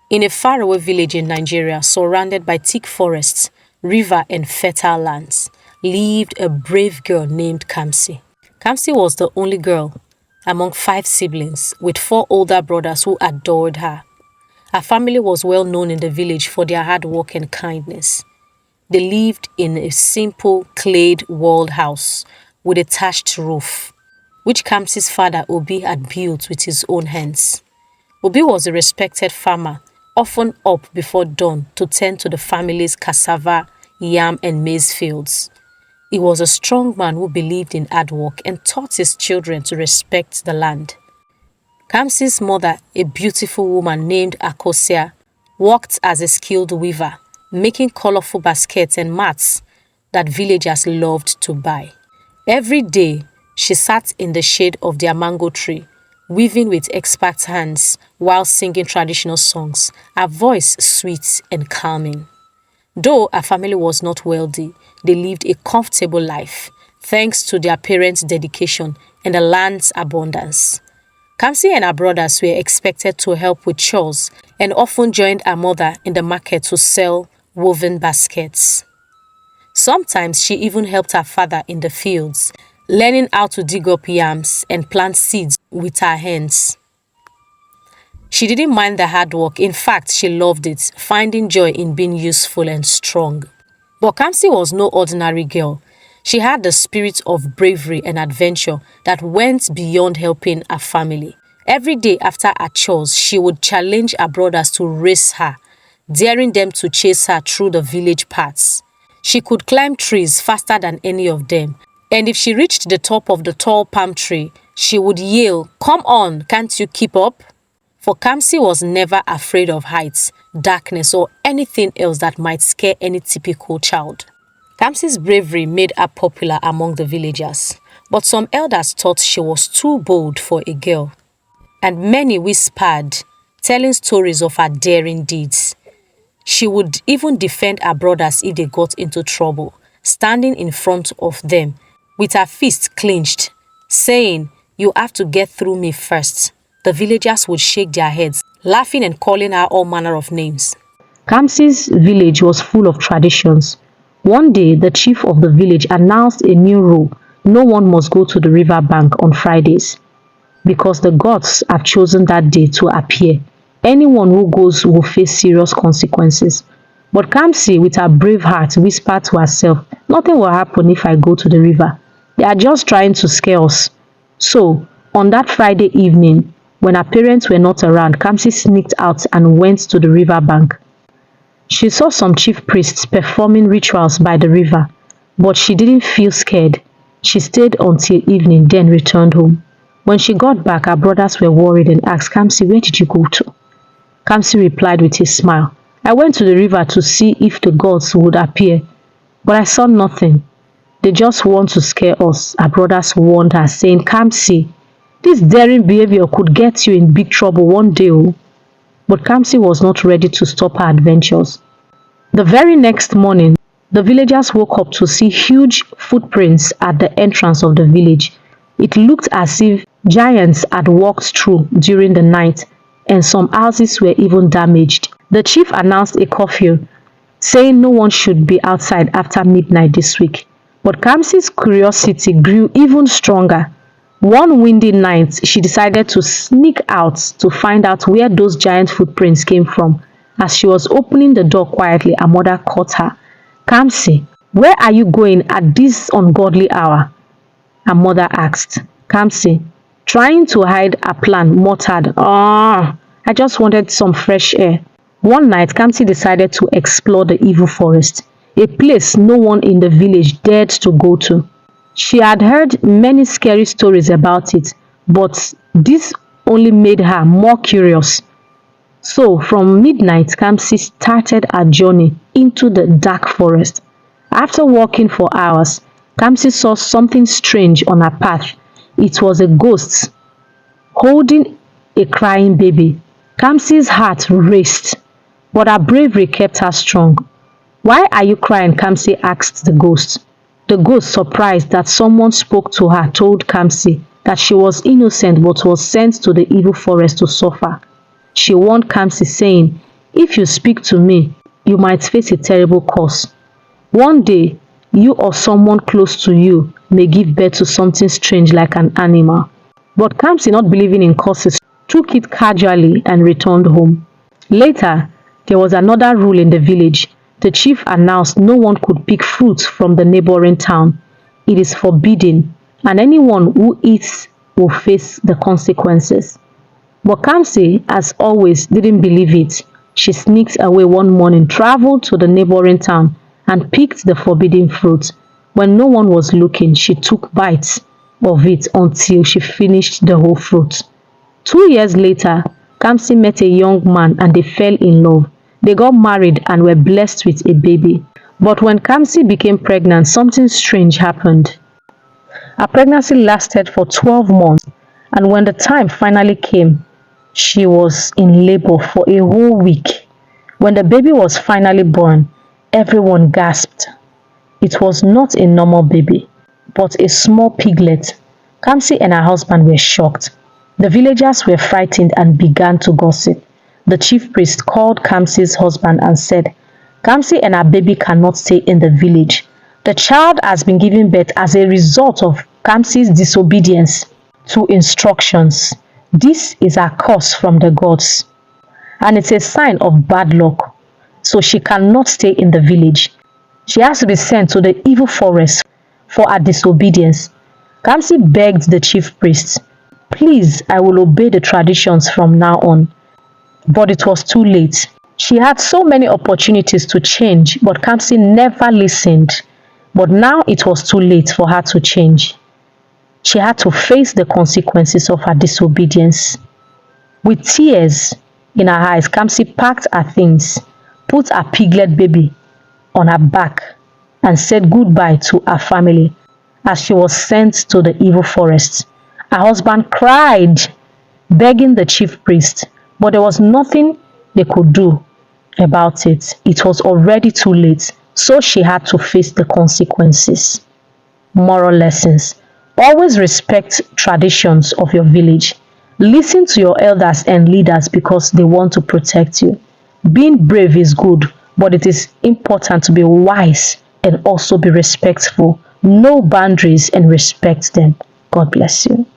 In a faraway village in Nigeria, surrounded by thick forests, river and fertile lands, lived a brave girl named Kamsi. Kamsi was the only girl among 5 siblings, with 4 older brothers who adored her. Her family was well known in the village for their hard work and kindness. They lived in a simple clayed walled house with a thatched roof, which Kamsi's father Obi had built with his own hands. Obi was a respected farmer, often up before dawn to tend to the family's cassava, yam and maize fields. He was a strong man who believed in hard work and taught his children to respect the land. Kamsi's mother, a beautiful woman named Akosia, worked as a skilled weaver, making colorful baskets and mats that villagers loved to buy. Every day, she sat in the shade of their mango tree, weaving with expert hands while singing traditional songs, her voice sweet and calming. Though her family was not wealthy, they lived a comfortable life, thanks to their parents' dedication and the land's abundance. Kamsi and her brothers were expected to help with chores and often joined her mother in the market to sell woven baskets. Sometimes she even helped her father in the fields, learning how to dig up yams and plant seeds with her hands. She didn't mind the hard work. In fact, she loved it, finding joy in being useful and strong. But Kamsi was no ordinary girl. She had the spirit of bravery and adventure that went beyond helping her family. Every day after her chores, she would challenge her brothers to race her, daring them to chase her through the village paths. She could climb trees faster than any of them, and if she reached the top of the tall palm tree, she would yell, "Come on, can't you keep up?" For Kamsi was never afraid of heights, darkness, or anything else that might scare any typical child. Kamsi's bravery made her popular among the villagers, but some elders thought she was too bold for a girl, and many whispered, telling stories of her daring deeds. She would even defend her brothers if they got into trouble, standing in front of them with her fists clenched, saying, "You have to get through me first." The villagers would shake their heads, laughing and calling her all manner of names. Kamsi's village was full of traditions. One day, the chief of the village announced a new rule: no one must go to the river bank on Fridays, because the gods have chosen that day to appear. Anyone who goes will face serious consequences. But Kamsi, with her brave heart, whispered to herself, "Nothing will happen if I go to the river. They are just trying to scare us." So, on that Friday evening, when her parents were not around, Kamsi sneaked out and went to the river bank. She saw some chief priests performing rituals by the river, but she didn't feel scared. She stayed until evening, then returned home. When she got back, her brothers were worried and asked, "Kamsi, where did you go to?" Kamsi replied with a smile, "I went to the river to see if the gods would appear, but I saw nothing. They just want to scare us." Her brothers warned her, saying, "Kamsi, this daring behavior could get you in big trouble one day." Oh. But Kamsi was not ready to stop her adventures. The very next morning, the villagers woke up to see huge footprints at the entrance of the village. It looked as if giants had walked through during the night, and some houses were even damaged. The chief announced a curfew, saying no one should be outside after midnight this week. But Kamsi's curiosity grew even stronger. One windy night, she decided to sneak out to find out where those giant footprints came from. As she was opening the door quietly, her mother caught her. "Kamsi, where are you going at this ungodly hour?" her mother asked. Kamsi, trying to hide her plan, muttered, "I just wanted some fresh air." One night, Kamsi decided to explore the evil forest, a place no one in the village dared to go to. She had heard many scary stories about it, but this only made her more curious. So, from midnight, Kamsi started her journey into the dark forest. After walking for hours, Kamsi saw something strange on her path. It was a ghost holding a crying baby. Kamsi's heart raced, but her bravery kept her strong. "Why are you crying?" Kamsi asked the ghost. The ghost, surprised that someone spoke to her, told Kamsi that she was innocent but was sent to the evil forest to suffer. She warned Kamsi, saying, If you speak to me, you might face a terrible curse. One day, you or someone close to you may give birth to something strange like an animal. But Kamsi, not believing in curses, took it casually and returned home. Later, there was another rule in the village. The chief announced no one could pick fruit from the neighboring town. It is forbidden, and anyone who eats will face the consequences. But Kamsi, as always, didn't believe it. She sneaked away one morning, traveled to the neighboring town, and picked the forbidden fruit. When no one was looking, she took bites of it until she finished the whole fruit. 2 years later, Kamsi met a young man and they fell in love. They got married and were blessed with a baby. But when Kamsi became pregnant, something strange happened. Her pregnancy lasted for 12 months, and when the time finally came, she was in labor for a whole week. When the baby was finally born, everyone gasped. It was not a normal baby, but a small piglet. Kamsi and her husband were shocked. The villagers were frightened and began to gossip. The chief priest called Kamsi's husband and said, Kamsi and her baby cannot stay in the village. The child has been given birth as a result of Kamsi's disobedience to instructions. This is a curse from the gods, and it's a sign of bad luck. So she cannot stay in the village. She has to be sent to the evil forest for her disobedience. Kamsi begged the chief priest, please, I will obey the traditions from now on. But it was too late. She had so many opportunities to change, but Kamsi never listened. But now it was too late for her to change. She had to face the consequences of her disobedience. With tears in her eyes, Kamsi packed her things, put her piglet baby on her back, and said goodbye to her family as she was sent to the evil forest. Her husband cried, begging the chief priest, but there was nothing they could do about it. It was already too late, so she had to face the consequences. Moral lessons. Always respect traditions of your village. Listen to your elders and leaders because they want to protect you. Being brave is good, but it is important to be wise and also be respectful. Know boundaries and respect them. God bless you.